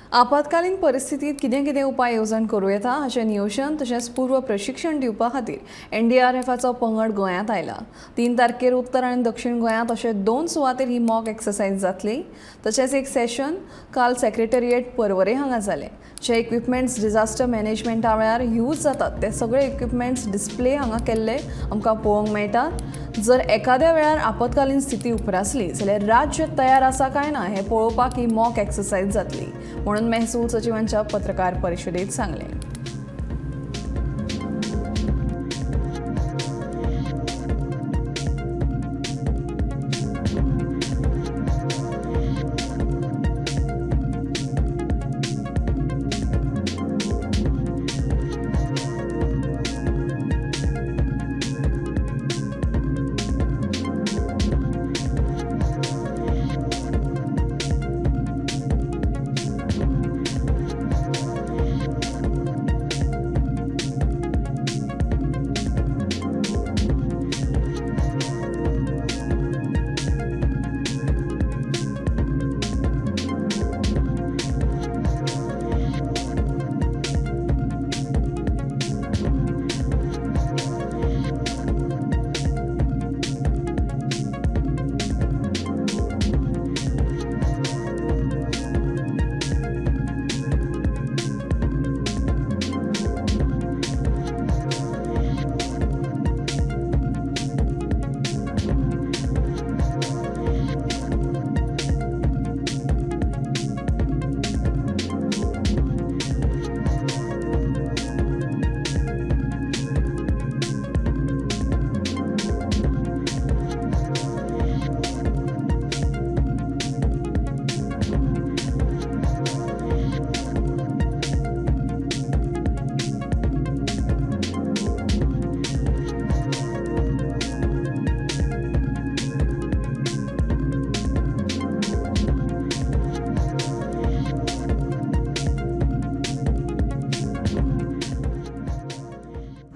आपत्कालीन परिस्थितीत कितें उपाय येवजण करूं येता हाचें नियोजन तशेंच पूर्व प्रशिक्षण दिवपा खातीर NDRFचो पंगड गोंयांत आयला। 3 तारखेर उत्तर आनी दक्षिण गोंयांत अशे 2 सुवातेर ही मॉक एक्सरसाइज जातली। तशेंच एक सेशन काल सेक्रेटरिएट पर्वरे हांगा जालें। जे इक्विपमेंट्स डिझास्टर मॅनेजमेंटा वेळार यूज जातात ते सगळे इक्विपमेंट्स डिस्प्ले हांगा केल्ले आमकां पळोवंक मेळटा। जर एखाद्या वेळार आपत्कालीन स्थिती उप्रासली जाल्यार राज्य तयार आसा काय ना हें पळोवपाक ही मॉक एक्सरसाइज जातली म्हणून महसूल सचिवांच्या पत्रकार परिशदेत सांगलें।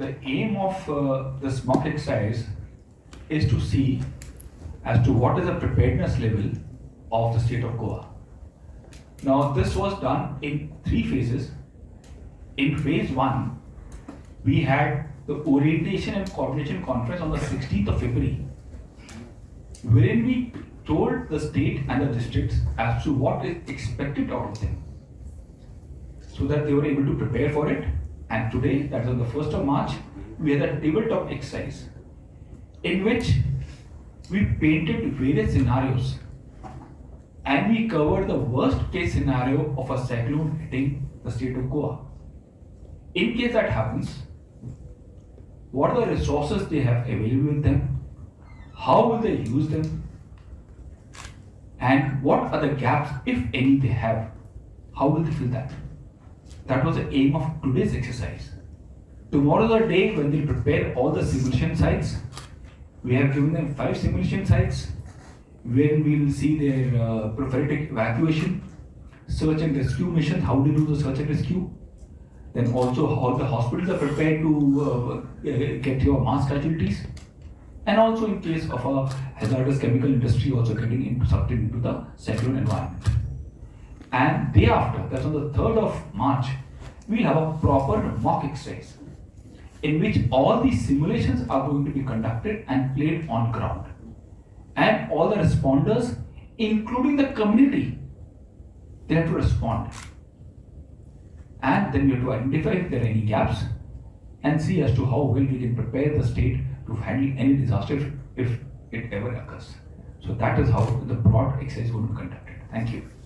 The aim of this mock exercise is to see as to what is the preparedness level of the state of Goa. Now, this was done in 3 phases. In phase 1, we had the orientation and coordination conference on the 16th of February, wherein we told the state and the districts as to what is expected out of them, so that they were able to prepare for it. And today, that is on the 1st of March, we had a tabletop exercise in which we painted various scenarios and we covered the worst case scenario of a cyclone hitting the state of Goa. In case that happens, what are the resources they have available with them? How will they use them? And what are the gaps, if any, they have? How will they fill that? That was the aim of today's exercise. Tomorrow is the day when they prepare all the simulation sites. We have given them 5 simulation sites wherein we will see their prophetic evacuation, search and rescue mission, how they do the search and rescue. Then also how the hospitals are prepared to get your mass casualties. And also in case of a hazardous chemical industry also getting sucked into the cyclone environment. And day after, that's on the 3rd of March, we'll have a proper mock exercise in which all these simulations are going to be conducted and played on ground. And all the responders, including the community, they have to respond. And then we have to identify if there are any gaps and see as to how well we can prepare the state to handle any disaster if it ever occurs. So that is how the broad exercise is going to be conducted. Thank you.